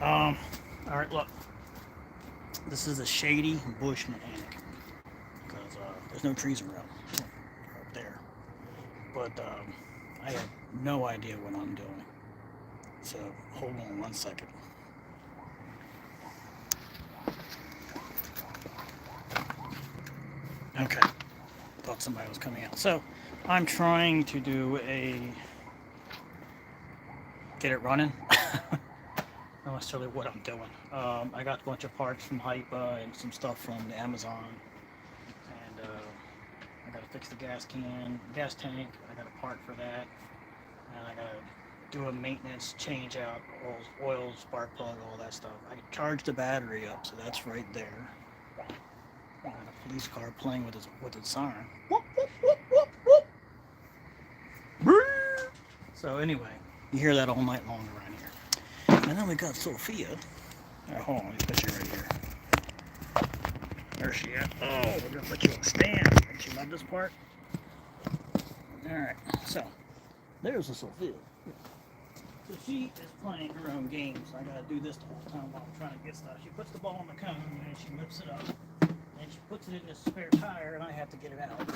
Um, all right, look. This is a shady bush mechanic because there's no trees around up there. But I have no idea what I'm doing. So hold on 1 second. Okay, thought somebody was coming out. So I'm trying to do a get it running. Not necessarily what I'm doing. I got a bunch of parts from Hypa and some stuff from the Amazon, and I got to fix the gas tank. I got a part for that, and I got to do a maintenance change out, oil, spark plug, all that stuff. I charged the battery up, so that's right there. I got a police car playing with its siren. Whoop, whoop, whoop, whoop, whoop. So anyway, you hear that all night long around here. And then we got Sophia. Hold on, let me put you right here. There's she at. Oh, we're gonna put you on a stand. Don't you love this part? Alright, so there's the Sophia. So she is playing her own games. I gotta do this the whole time while I'm trying to get stuff. She puts the ball in the cone and she lifts it up. And she puts it in this spare tire and I have to get it out.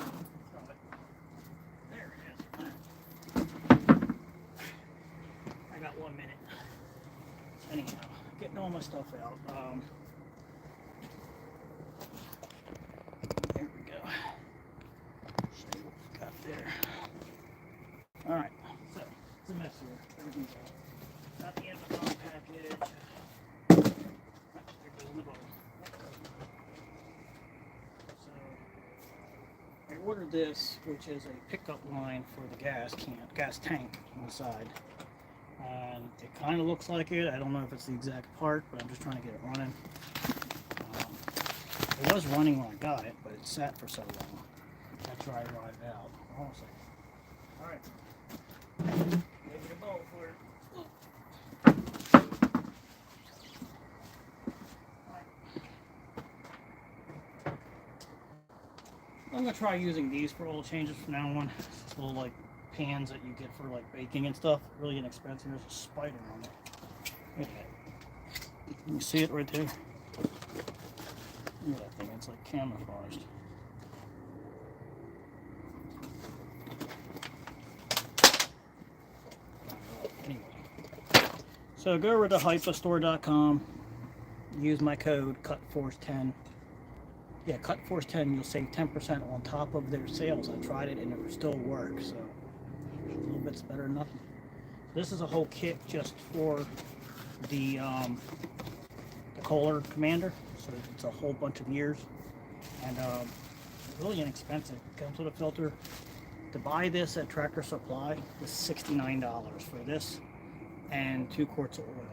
There it is. I got 1 minute. Anyhow, getting all my stuff out. There we go. Show you what we got there. Alright, so it's a mess here. Everything's out. Got the Amazon package. There goes the bowl. So I ordered this, which is a pickup line for the gas tank on the side. And it kind of looks like it. I don't know if it's the exact part, but I'm just trying to get it running. It was running when I got it, but it sat for so long. That's why I arrived out. Hold on a second. All right. Maybe a bowl for it. I'm gonna try using these for oil changes from now on. It's little like pans that you get for like baking and stuff. Really inexpensive. There's a spider on it. Look at that. Can you see it right there? Look at that thing. It's like camouflaged. Anyway, so go over to hypastore.com. Use my code CUTFORCE10. Yeah, CUTFORCE10. You'll save 10% on top of their sales. I tried it and it still works. So a little bit's better than nothing. This is a whole kit just for the Kohler Commander. So it's a whole bunch of gears and really inexpensive. It comes with a filter. To buy this at Tractor Supply was $69 for this and 2 quarts of oil.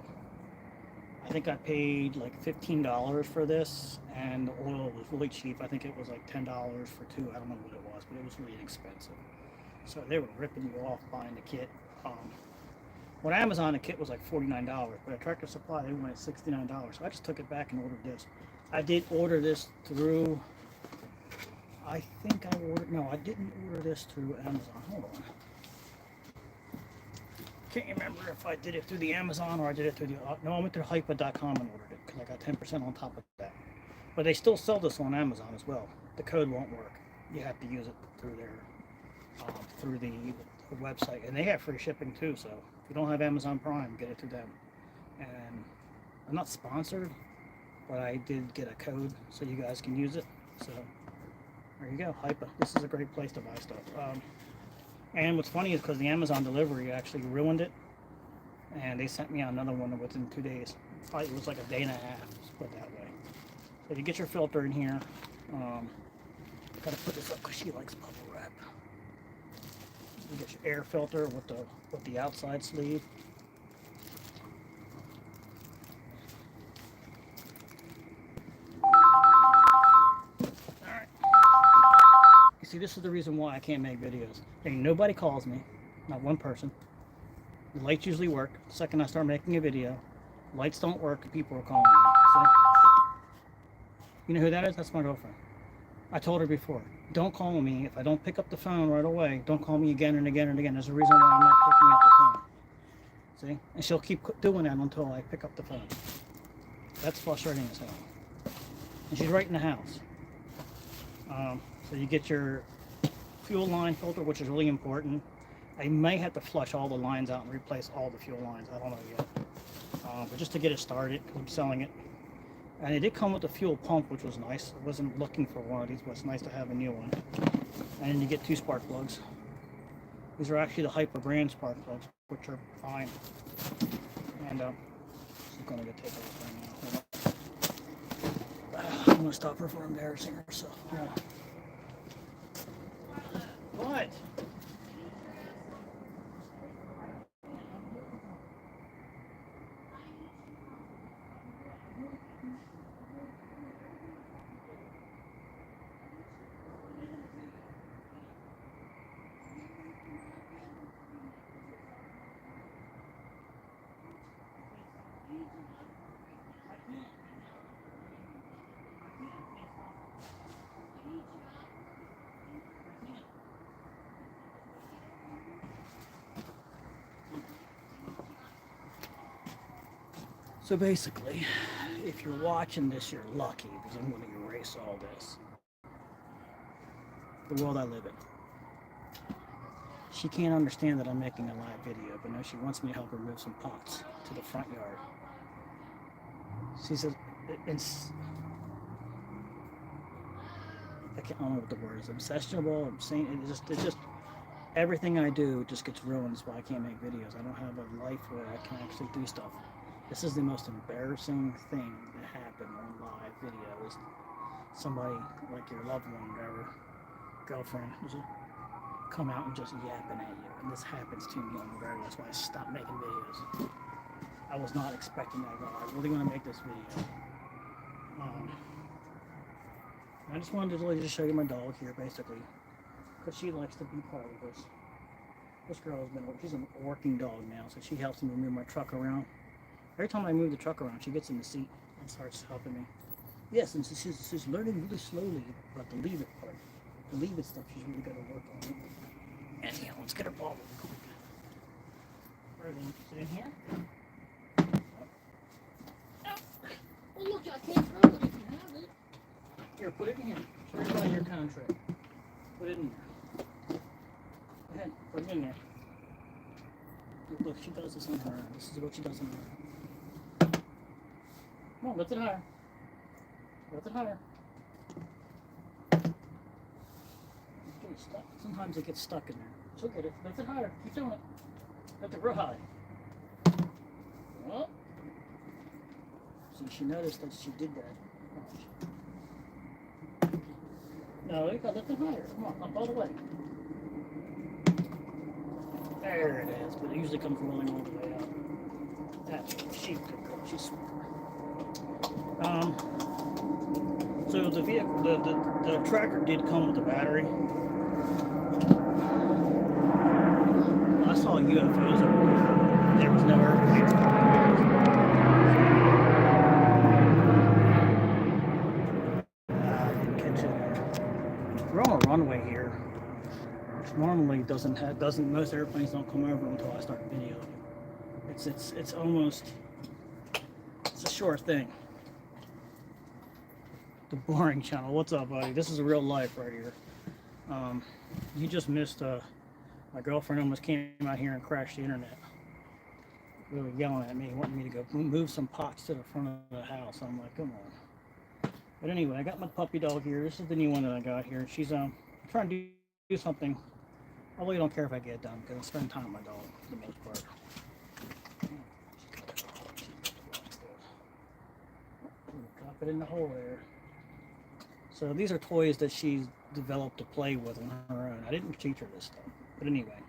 I think I paid like $15 for this, and the oil was really cheap. I think it was like $10 for 2. I don't know what it was, but it was really inexpensive. So they were ripping you off buying the kit. On Amazon, the kit was like $49, but at Tractor Supply, they went at $69. So I just took it back and ordered this. I did order this through, I think I ordered, no, I didn't order this through Amazon. Hold on. Can't remember if I did it through the Amazon or I did it through the, no, I went through hypa.com and ordered it because I got 10% on top of that. But they still sell this on Amazon as well. The code won't work. You have to use it through their, through the website. And they have free shipping too, so if you don't have Amazon Prime, get it through them. And I'm not sponsored, but I did get a code so you guys can use it. So there you go, Hypa. This is a great place to buy stuff. And what's funny is because the Amazon delivery actually ruined it, and they sent me out another one within 2 days. It was like a day and a half, let's put it that way. So you get your filter in here. Gotta put this up because she likes bubble wrap. You get your air filter with the outside sleeve. See, this is the reason why I can't make videos. Ain't nobody calls me, not one person. The lights usually work. The second I start making a video, lights don't work, and people are calling me. So, you know who that is? That's my girlfriend. I told her before, don't call me. If I don't pick up the phone right away, don't call me again and again and again. There's a reason why I'm not picking up the phone. See? And she'll keep doing that until I pick up the phone. That's frustrating as hell. And she's right in the house. So you get your fuel line filter, which is really important. I may have to flush all the lines out and replace all the fuel lines. I don't know yet. But just to get it started, I'm selling it. And it did come with a fuel pump, which was nice. I wasn't looking for one of these, but it's nice to have a new one. And you get 2 spark plugs. These are actually the Hyper brand spark plugs, which are fine. And she's going to get taken off right now. I'm going to stop her from embarrassing herself. Yeah. What? So basically, if you're watching this, you're lucky because I'm going to erase all this. The world I live in. She can't understand that I'm making a live video, but now she wants me to help her move some pots to the front yard. She says, I don't know what the word is, obsessionable, insane. It's just everything I do just gets ruined. That's why I can't make videos. I don't have a life where I can actually do stuff. This is the most embarrassing thing that happened on live video. Is somebody like your loved one, whatever, girlfriend, come out and just yapping at you. And this happens to me on the regular. That's why I stopped making videos. I was not expecting that at all. I really want to make this video. I just wanted to really just show you my dog here, basically, because she likes to be part of this. This girl has been, she's a working dog now, so she helps me move my truck around. Every time I move the truck around, she gets in the seat and starts helping me. Yes, and she's learning really slowly about the leave it part. The leave it stuff, she's really got to work on it. Anyhow, let's get her ball really quick. Where is it in here? Oh, look, I can't throw it if you have it. Here, put it in here. Turn it on your contract. Put it in there. Go ahead, put it in there. Look, she does this on her own. This is what she does on her own. Come on, lift it higher. Lift it higher. It's getting stuck. Sometimes it gets stuck in there. She'll get it. Lift it higher. Keep doing it. Lift it real high. Oh. See, she noticed that she did that. No, you gotta lift it higher. Come on, up all the way. There it is, but it usually comes rolling all the way out. That's what she's good girl. She's smart. So the vehicle, the tractor did come with a battery. I saw UFOs over there. There was no airplanes. I didn't catch it. We're on a runway here, which normally doesn't most airplanes don't come over until I start videoing. It's almost, it's a sure thing. The boring channel. What's up, buddy? This is a real life right here. You just missed my girlfriend almost came out here and crashed the internet. Really yelling at me, wanting me to go move some pots to the front of the house. I'm like, come on. But anyway, I got my puppy dog here. This is the new one that I got here. She's trying to do something. I really don't care if I get it done because I spend time with my dog for the most part. Drop it in the hole there. So these are toys that she's developed to play with on her own. I didn't teach her this stuff. But anyway.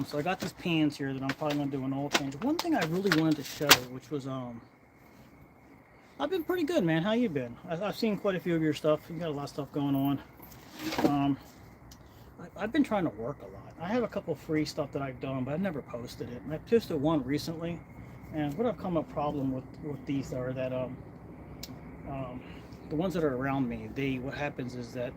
So I got these pans here that I'm probably going to do an oil change. One thing I really wanted to show, which was, I've been pretty good, man. How you been? I've seen quite a few of your stuff. You got a lot of stuff going on. I've been trying to work a lot. I have a couple free stuff that I've done, but I've never posted it. And I posted one recently. And what I've come a problem with these are that, the ones that are around me, what happens is that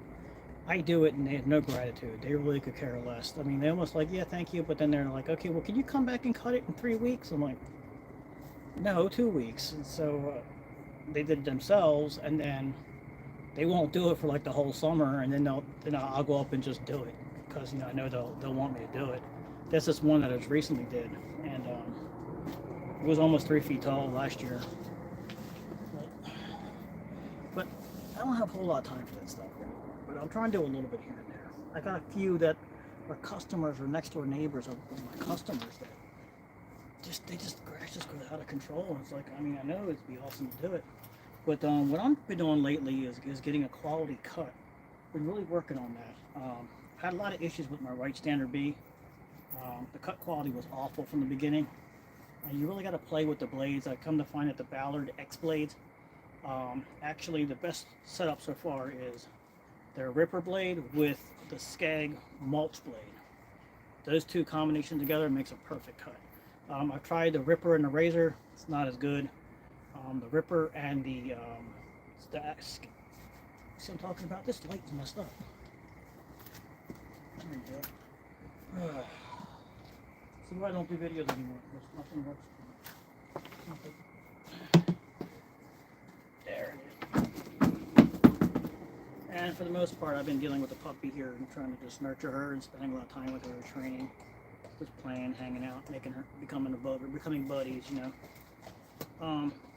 I do it and they have no gratitude. They really could care less. I mean, they almost like, yeah, thank you, but then they're like, okay, well, can you come back and cut it in 3 weeks? I'm like, no, 2 weeks. And so they did it themselves, and then they won't do it for like the whole summer, and then I'll go up and just do it because I know they'll want me to do it. That's this one that I just recently did, and it was almost 3 feet tall last year. But I don't have a whole lot of time for that stuff. But I'm trying to do a little bit here and there. I got a few that are customers or next door neighbors of my customers that grass just goes out of control. And it's like, I mean, I know it'd be awesome to do it, but what I've been doing lately is getting a quality cut. Been really working on that. Had a lot of issues with my right standard B. The cut quality was awful from the beginning. And you really got to play with the blades. I come to find that the Ballard X blades, actually the best setup so far is their Ripper blade with the Skag mulch blade. Those two combination together makes a perfect cut. I've tried the Ripper and the Razor. It's not as good. The Ripper and the see what I'm talking about? This light's messed up. There you go. See why I don't do videos anymore. There's nothing works. There it is. And for the most part, I've been dealing with the puppy here and trying to just nurture her and spending a lot of time with her, training, just playing, hanging out, making her becoming buddies, you know.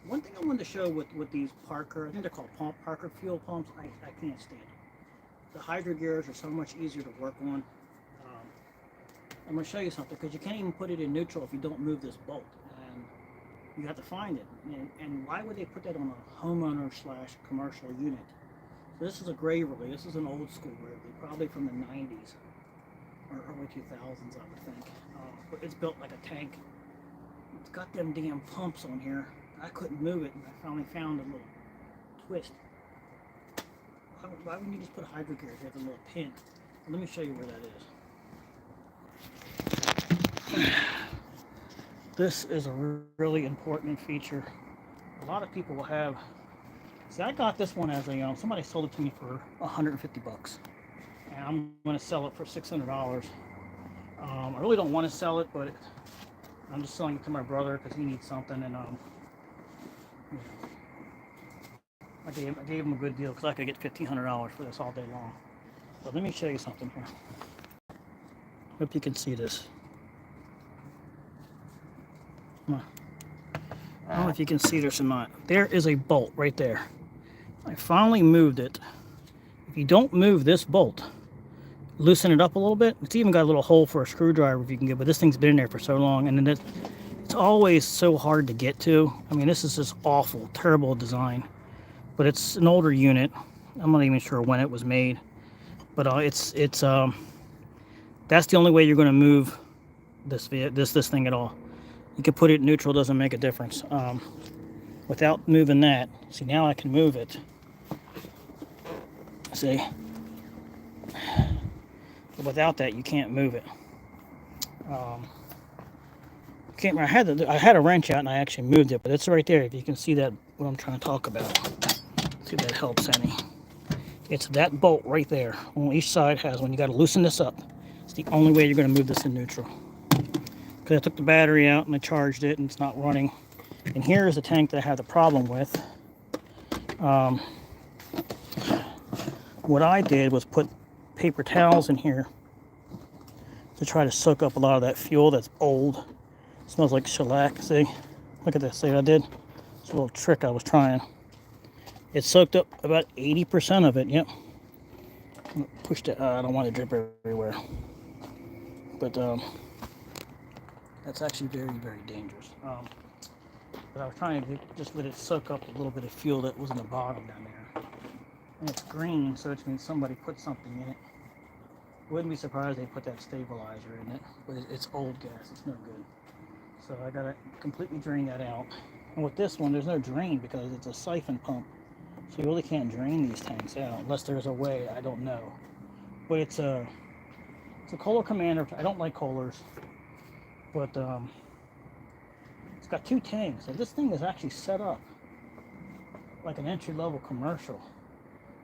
One thing I wanted to show with these Parker, I think they're called Parker fuel pumps. I can't stand it. The hydro gears are so much easier to work on. I'm going to show you something because you can't even put it in neutral if you don't move this bolt, and you have to find it. And why would they put that on a homeowner / commercial unit? So this is a gray relay. This is an old school relay, probably from the 90s or early 2000s, I would think. But it's built like a tank. It's got them damn pumps on here. I couldn't move it, and I finally found a little twist. Why wouldn't you just put a hydro gear if you have a little pin? Let me show you where that is. This is a really important feature. A lot of people will have. See, I got this one as a somebody sold it to me for 150 bucks, and I'm going to sell it for $600. I really don't want to sell it, but I'm just selling it to my brother because he needs something, and you know, I gave him a good deal because I could get $1,500 for this all day long. So let me show you something here. Hope you can see this. I don't know if you can see this or not. There is a bolt right there. I finally moved it. If you don't move this bolt, loosen it up a little bit. It's even got a little hole for a screwdriver if you can get, but this thing's been in there for so long, and then it's always so hard to get to. I mean, this is just awful, terrible design. But it's an older unit. I'm not even sure when it was made. But that's the only way you're going to move this thing at all. You can put it in neutral, doesn't make a difference. Without moving that, see, now I can move it. See? But without that, you can't move it. I had a wrench out and I actually moved it, but it's right there. If you can see that, what I'm trying to talk about. See if that helps any. It's that bolt right there. On each side has one. You got to loosen this up. It's the only way you're going to move this in neutral. Because I took the battery out and I charged it and it's not running. And here's the tank that I had the problem with. What I did was put paper towels in here to try to soak up a lot of that fuel that's old. It smells like shellac. See? Look at this. See what I did? It's a little trick I was trying. It soaked up about 80% of it. Yep. Pushed it. I don't want it to drip everywhere. But that's actually very, very dangerous. But I was trying to just let it soak up a little bit of fuel that was in the bottom down there. And it's green, so it means somebody put something in it. Wouldn't be surprised they put that stabilizer in it, but it's old gas. It's no good. So I gotta completely drain that out. And with this one, there's no drain because it's a siphon pump. So you really can't drain these tanks out unless there's a way. I don't know. But it's a Kohler Commander. I don't like Kohlers, but it's got two tanks. So this thing is actually set up like an entry-level commercial.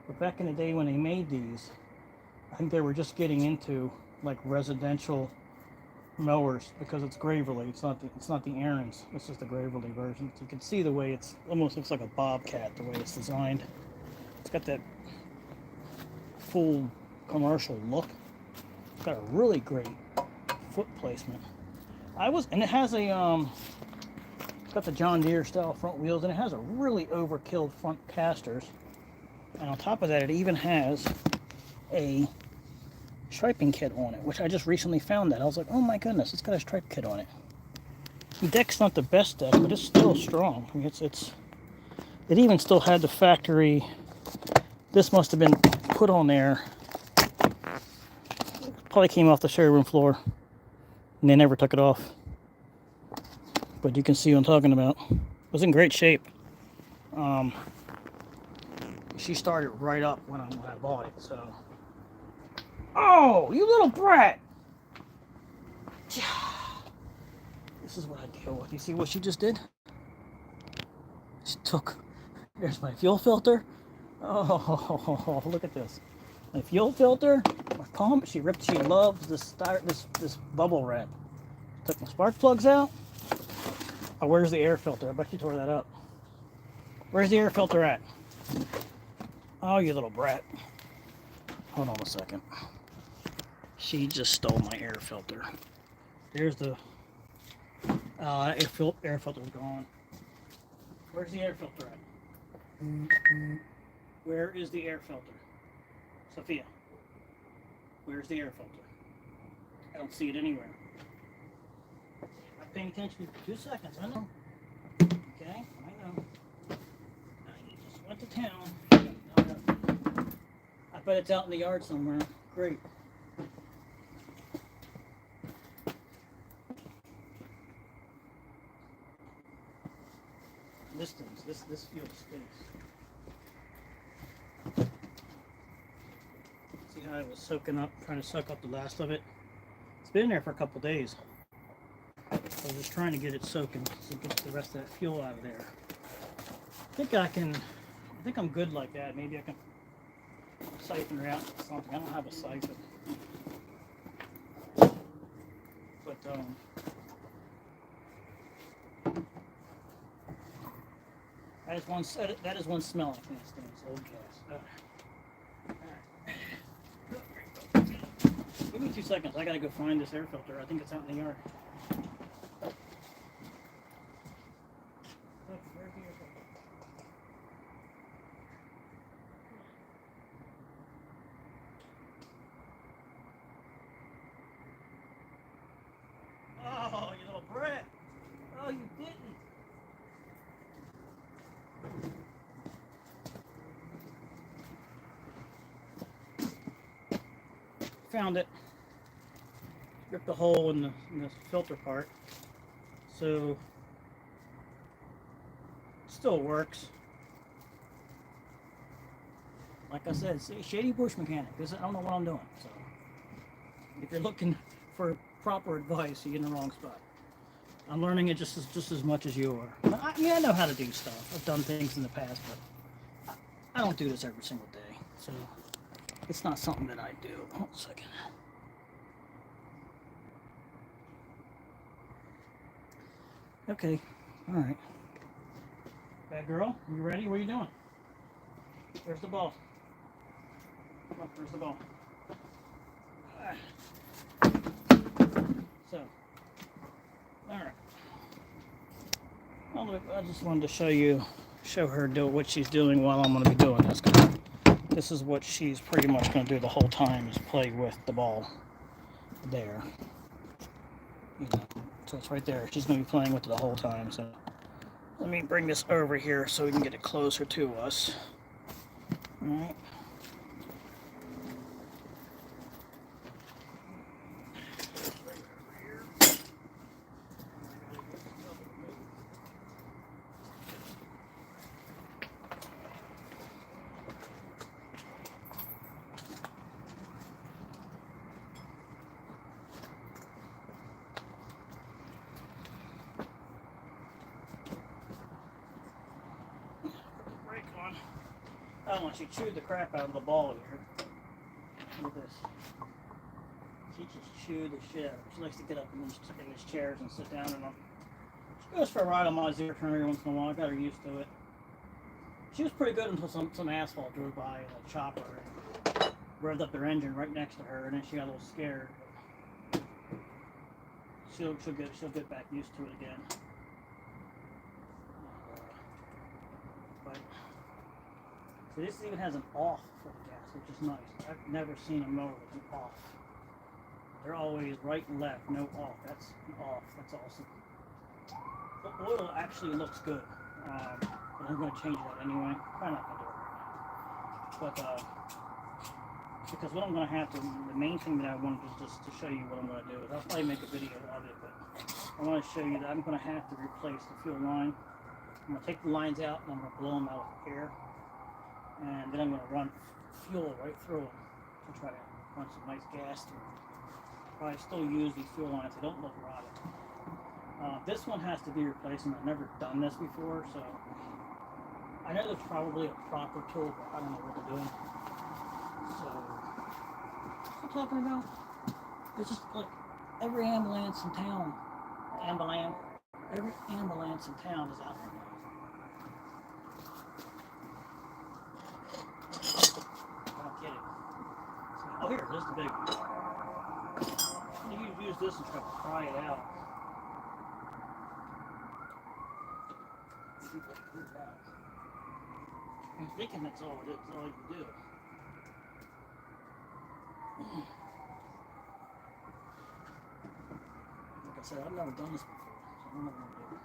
But back in the day when they made these, I think they were just getting into like residential mowers because it's Gravelly. It's not the Aaron's. It's just the Gravelly version. So you can see the way it's almost looks like a bobcat the way it's designed. It's got that full commercial look. It's got a really great foot placement. And it has it's got the John Deere style front wheels, and it has a really overkill front casters. And on top of that, it even has a striping kit on it, which I just recently found that. I was like, oh my goodness, it's got a stripe kit on it. The deck's not the best deck, but it's still strong. I mean, it even still had the factory. This must have been put on there. Probably came off the showroom floor, and they never took it off. But you can see what I'm talking about. It was in great shape. She started right up when I bought it, so. Oh, you little brat! This is what I deal with. You see what she just did? She took. There's my fuel filter. Oh, look at this. My fuel filter, my pump. She loves this bubble wrap. Took my spark plugs out. Oh, where's the air filter? I bet you tore that up. Where's the air filter at? Oh, you little brat. Hold on a second. She just stole my air filter. There's the air filter's gone. Where's the air filter at? Where is the air filter? Sophia, where's the air filter? I don't see it anywhere. I'm paying attention for 2 seconds, I know. Okay, I know. You just went to town. I bet it's out in the yard somewhere. Great. This fuel stinks. See how it was soaking up, trying to suck up the last of it? It's been there for a couple days. I was just trying to get it soaking so get the rest of that fuel out of there. I think I'm good like that. Maybe I can siphon her out with something. I don't have a siphon. But that is one smell I can't stand. It's old gas. Give me 2 seconds. I gotta go find this air filter. I think it's out in the yard. Where's the air filter? Oh, you little brat! Oh, you didn't. Found it. Ripped a hole in the filter part, so it still works. Like I said, shady bush mechanic. I don't know what I'm doing. So if you're looking for proper advice, you're in the wrong spot. I'm learning it just as much as you are. I know how to do stuff. I've done things in the past, but I don't do this every single day. So it's not something that I do. Hold on a second. Okay. All right. Bad girl, you ready? What are you doing? Where's the ball? Come on, where's the ball? So, all right. Well, I just wanted to show her what she's doing while I'm going to be doing this. This is what she's pretty much going to do the whole time, is play with the ball there. You know, so it's right there. She's going to be playing with it the whole time. So let me bring this over here so we can get it closer to us. All right. Oh, and she chewed the crap out of the ball here. Look at this. She just chewed the shit out of it. She likes to get up in these chairs and sit down in them. She goes for a ride on my zeriturn every once in a while. I got her used to it. She was pretty good until some asphalt drove by in a chopper and revved up their engine right next to her, and then she got a little scared. She'll get back used to it again. But so this even has an off for the gas, which is nice. I've never seen a mower with an off. They're always right and left, no off. That's an off. That's awesome. The oil actually looks good, but I'm going to change that anyway. Probably not going to do it right now. But because what I'm going to have to, the main thing that I wanted was just to show you what I'm going to do. I'll probably make a video of it, but I want to show you that I'm going to have to replace the fuel line. I'm going to take the lines out and I'm going to blow them out with air, and then I'm going to run fuel right through them to try to run some nice gas through them. Probably still use these fuel lines. They don't look rotted. This one has to be replaced, and I've never done this before, so I know there's probably a proper tool, but I don't know what they're doing. So, what I'm talking about? It's just like every ambulance in town, every ambulance in town is out there now. I'm not kidding. So, oh, here, this is the big one. You use this and try to pry it out. I'm thinking that's all it is, that's all you do. Like I said, I've never done this before, so I don't know what I'm doing.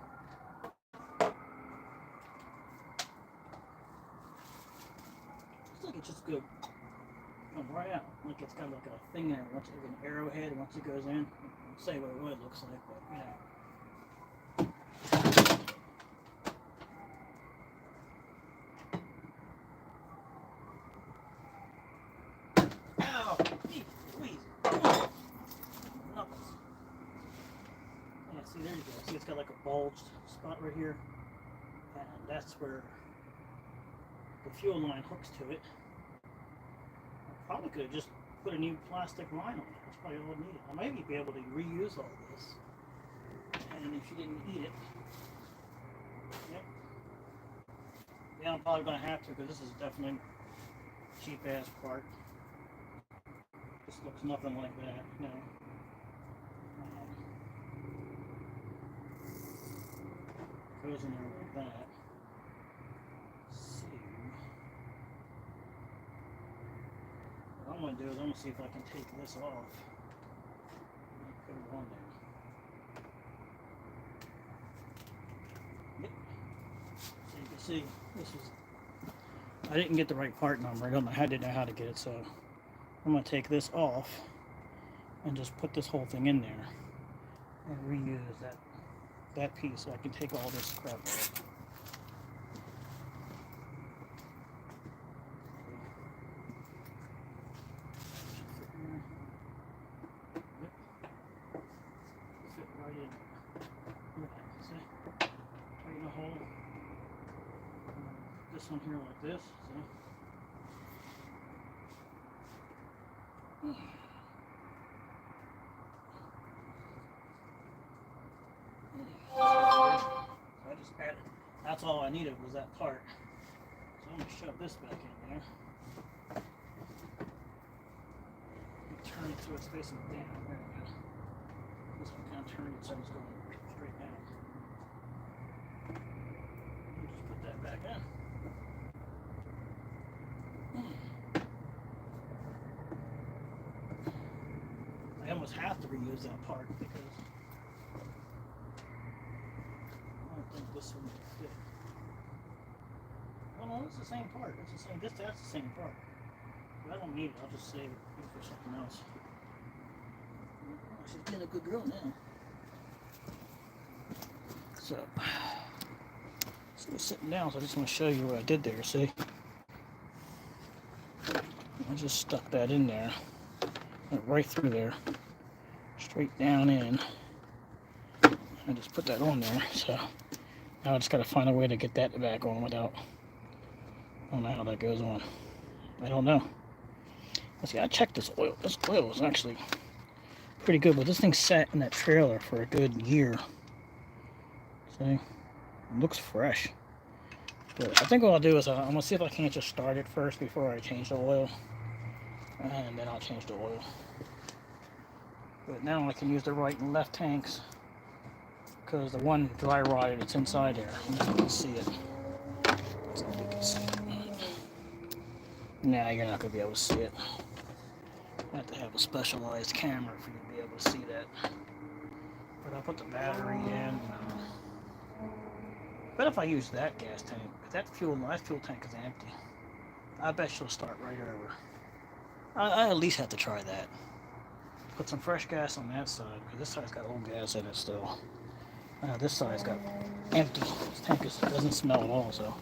Looks like it's just good. Right out. Like it's got like a thing there, once like an arrowhead once it goes in. I'll say what it would looks like, but yeah. Ow! Please. Knuckles. Yeah, see there you go. See it's got like a bulged spot right here. And that's where the fuel line hooks to it. Probably could have just put a new plastic line on it. That's probably all it needed. I might be able to reuse all this. And if you didn't eat it, yep. Yeah, I'm probably going to have to, because this is definitely a cheap ass part. This looks nothing like that, no. Goes in there like that. What I'm going to do is I'm going to see if I can take this off. Put it on there. Yep. So you can see, this is, I didn't get the right part number. I didn't know how to get it, so I'm going to take this off and just put this whole thing in there and reuse that piece so I can take all this crap off. This one here like this, see? I just added, that's all I needed was that part. So I'm going to shove this back in there. Turn it so it's facing down. There we go. This one kind of turned it so it's going straight down. Just put that back in. I almost have to reuse that part because I don't think this one will fit. Oh no, it's the same part. It's the same. That's the same part. But I don't need it. I'll just save it for something else. She's being a good girl now. So we're sitting down, so I just want to show you what I did there. See, I just stuck that in there, went right through there, straight down in. I just put that on there. So now I just got to find a way to get that back on without. I don't know how that goes on. I don't know. Let's see, I checked this oil. This oil is actually pretty good, but this thing sat in that trailer for a good year. See, it looks fresh. But I think what I'll do is I'm gonna see if I can't just start it first before I change the oil, and then I'll change the oil. But now I can use the right and left tanks because the one dry rotted that's inside there. You can see it. So you can see it. Now you're not gonna be able to see it. You have to have a specialized camera for you to be able to see that. But I'll put the battery in. But if I use that gas tank, that fuel tank is empty. I bet she'll start right over. I at least have to try that. Put some fresh gas on that side, because this side's got old gas in it still. This side's got empty. This tank doesn't smell at all, so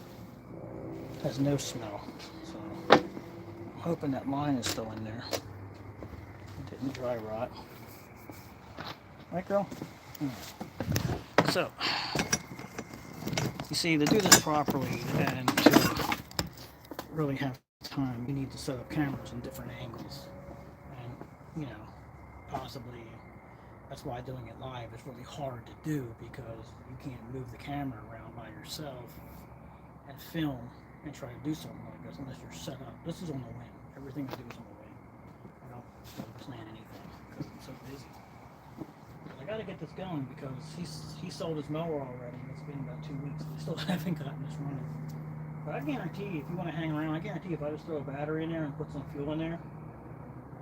it has no smell. So I'm hoping that line is still in there. It didn't dry rot. Right, girl? So, you see, to do this properly and to really have time, you need to set up cameras in different angles. And, you know, possibly that's why doing it live is really hard to do, because you can't move the camera around by yourself and film and try to do something like this unless you're set up. This is on the whim. Everything I do is on the whim. I don't plan anything because I'm so busy. But I got to get this going because he sold his mower already. It's been about 2 weeks. We still haven't gotten this running. But I guarantee, if you want to hang around, I guarantee if I just throw a battery in there and put some fuel in there,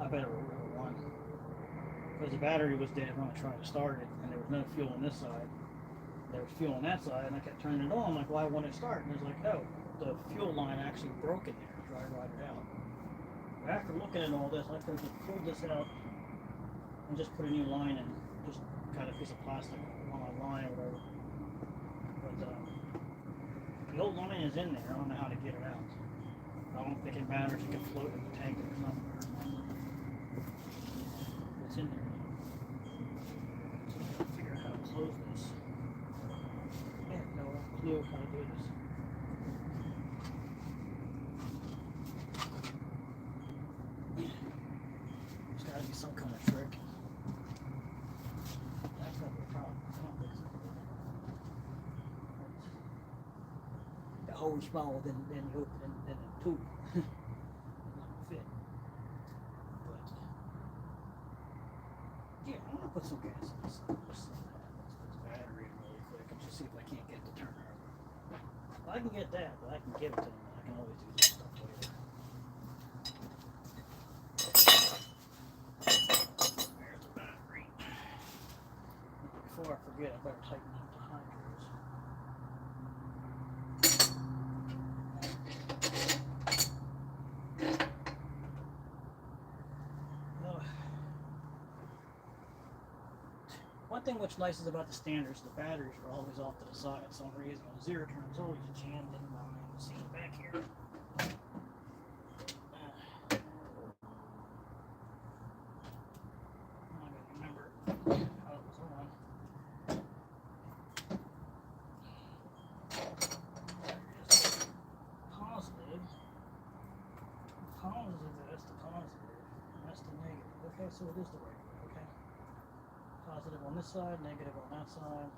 I bet it will run. Because the battery was dead when I tried to start it, and there was no fuel on this side. There was fuel on that side, and I kept turning it on. I'm like, why won't it start? And it was like, oh, the fuel line actually broke in there, dry rotted out. But after looking at all this, I could have just pulled this out and just put a new line in, just cut a piece of plastic on a line or whatever. But the old line is in there. I don't know how to get it out. I don't think it matters. You can float in the tank or something. It's in there. So I gotta figure out how to close this. I have no clue how to do this. There's gotta be some kind of trick. That's not the problem. I don't think so. The hole is smaller than you open than the tube. Not fit. But yeah, I'm gonna put some gas in this. Let's put the battery in really quick and just see if I can't get the turner over. Well, I can get that, but I can give it to them. I can always do that stuff later. There's the battery. Before I forget, I better tighten up the hydros. One thing which nice is about the standards, the batteries are always off to the side for some reason. The zeriturn is always jammed in line. You can see it back here. I gotta remember how it was on. There it is. Positive. Positive, that's the positive. That's the negative. Okay, so it is the right way, okay? Positive on this side, negative on that side.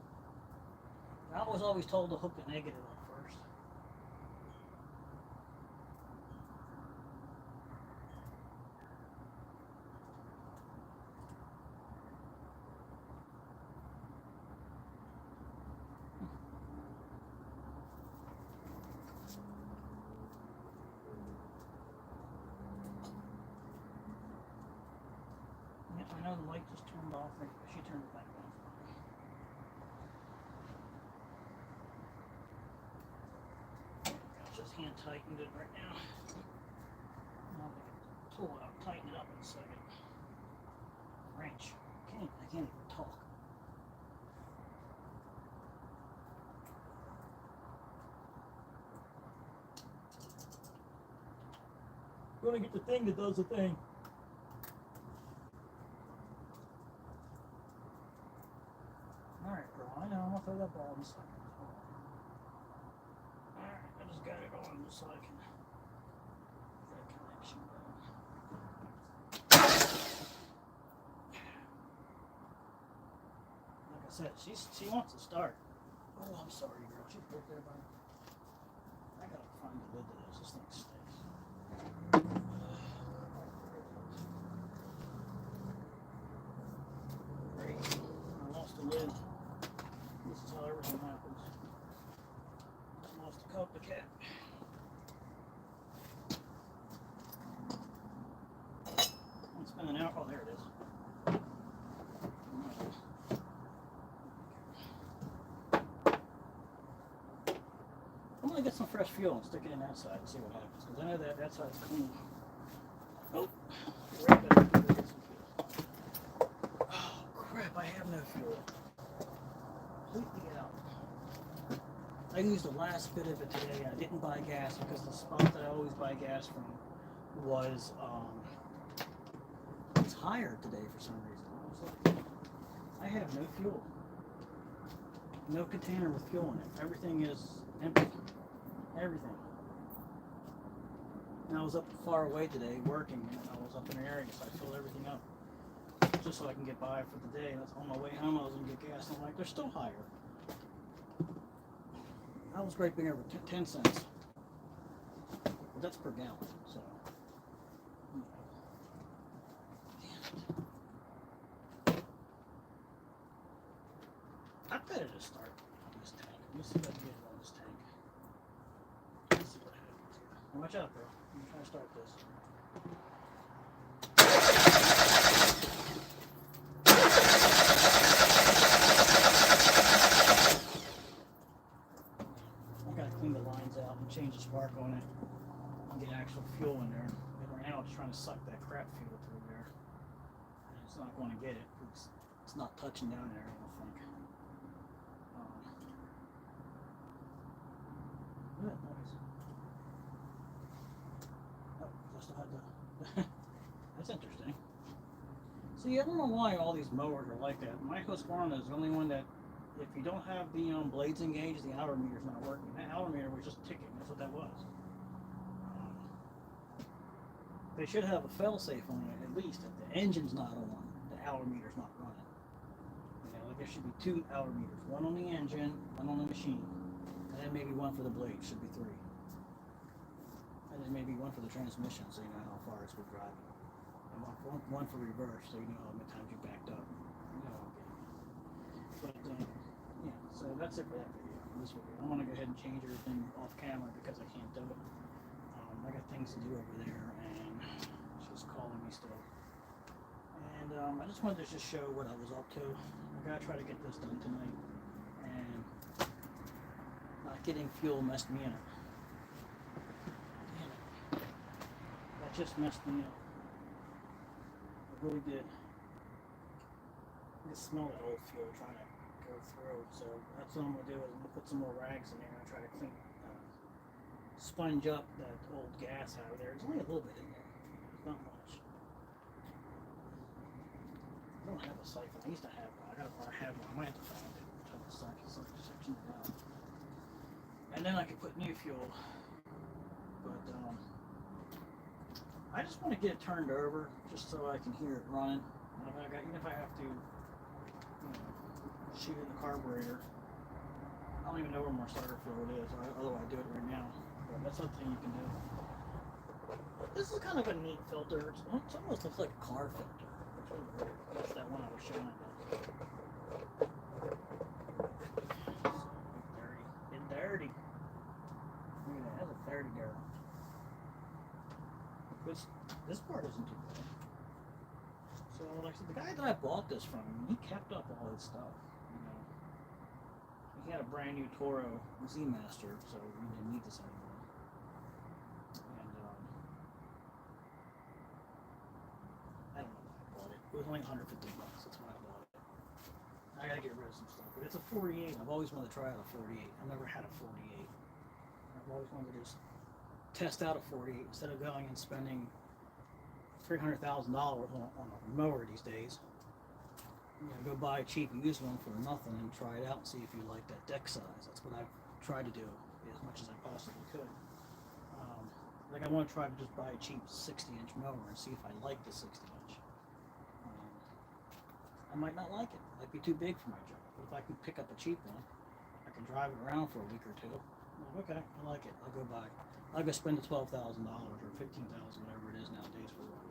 I was always told to hook the negative up first. Yeah, I know the light just turned off. She turned it back on. Just hand tightened it right now. I'll pull it up, tighten it up in a second. Wrench. I can't even talk. I'm gonna get the thing that does the thing. Alright, girl, I know I'm gonna throw that ball in a second. Alright, I just got it on just so I can get that connection done. said, she wants to start. Oh, I'm sorry, girl. She's right there by. I gotta find the lid to this. This thing stinks. Great. I lost the lid. This is how everything happens. I lost the coat, the cap. I'm spinning out. Oh, there it is. I'm gonna get some fresh fuel and stick it in that side and see what happens. Because I know that side's clean. Oh, right there. Get some fuel. Oh crap! I have no fuel. Completely out. I used the last bit of it today. I didn't buy gas because the spot that I always buy gas from was it's higher today for some reason. I was like, I have no fuel. No container with fuel in it. Everything is empty. Everything. And I was up far away today working, and I was up in an area, so I filled everything up just so I can get by for the day. That's on my way home. I was gonna get gas, and I'm like, they're still higher. I was right being over 10 cents, but that's per gallon. So, damn it. I better just start on this tank. Let me see if I can get it on this tank. Let's see what happens here. Watch out, bro. I'm trying to start this. I gotta clean the lines out and change the spark on it and get actual fuel in there. And right now it's trying to suck that crap fuel through there. And it's not going to get it because it's not touching down there, I don't think. Look at that noise. Oh, I still had to. That's interesting. See, I don't know why all these mowers are like that. My Husqvarna is the only one that, if you don't have the blades engaged, the hour meter's not working. That hour meter was just ticking. That's what that was. They should have a fail-safe on it at least. If the engine's not on, the hour meter's not running. You know, there should be 2 hour meters. One on the engine, one on the machine. And then maybe one for the blade. Should be 3. And then maybe one for the transmission, so you know how far it's been driving. And one for reverse, so you know how many times you backed up. You know, but yeah, so that's it for that video. This video, I'm gonna go ahead and change everything off camera because I can't do it. I got things to do over there, and she's calling me still. And I just wanted to just show what I was up to. I gotta try to get this done tonight, and not getting fuel messed me up. Damn it. That just messed me up. It really did. I can smell that old fuel trying to go through. So that's what I'm gonna do. Is I'm gonna put some more rags in there and try to clean, sponge up that old gas out of there. There's only a little bit in there. There's not much. I don't have a siphon. I used to have one. I have one. I might have to find it. Try to section it out. And then I can put new fuel. But I just want to get it turned over just so I can hear it running. Even if I have to, shoot in the carburetor. I don't even know where my starter fluid is, although I do it right now. But that's something you can do. This is kind of a neat filter. It almost looks like a car filter. That's that one I was showing you. Get dirty. Look at that. That's a dirty girl. This part isn't too bad. So, like I said, the guy that I bought this from, he kept up all his stuff. He had a brand new Toro Z Master, so we didn't need this anymore. And I don't know why I bought it. It was only $150. That's why I bought it. I gotta get rid of some stuff, but it's a 48. I've always wanted to try out a 48. I've never had a 48. I've always wanted to just test out a 48 instead of going and spending $300,000 on a mower these days. Go buy a cheap used one for nothing and try it out and see if you like that deck size. That's what I've tried to do as much as I possibly could. Like I want to try to just buy a cheap 60-inch mower and see if I like the 60-inch. I I might not like it. It might be too big for my job. But if I can pick up a cheap one, I can drive it around for a week or two. I'm like, okay, I like it. I'll go buy. I'll go spend the $12,000 or $15,000, whatever it is nowadays for one.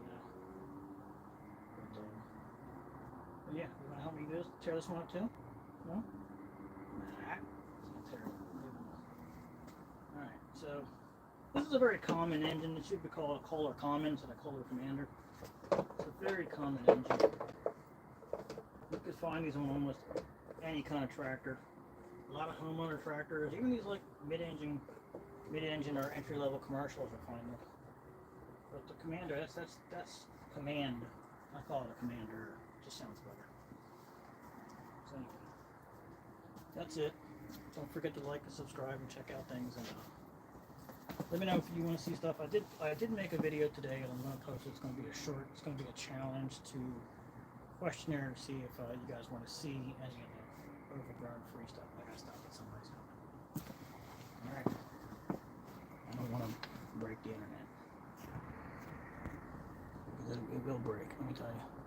But yeah, you want to help me do this? Tear this one up too? No? Nah, it's not terrible. Alright, so this is a very common engine. It should be called a Kohler Common instead of Kohler Commander. It's a very common engine. You can find these on almost any kind of tractor. A lot of homeowner tractors, even these like mid-engine or entry-level commercials are fine with. But the Commander, that's command. I call it a Commander. It just sounds better. So anyway, that's it. Don't forget to like and subscribe and check out things, and let me know if you want to see stuff. I did make a video today, and I'm going to post it. It's going to be a short. It's going to be a challenge to questionnaire to see if you guys want to see any of the overgrown free stuff like I stopped at somebody's house. All right. I don't want to break the internet because it will break. Let me tell you.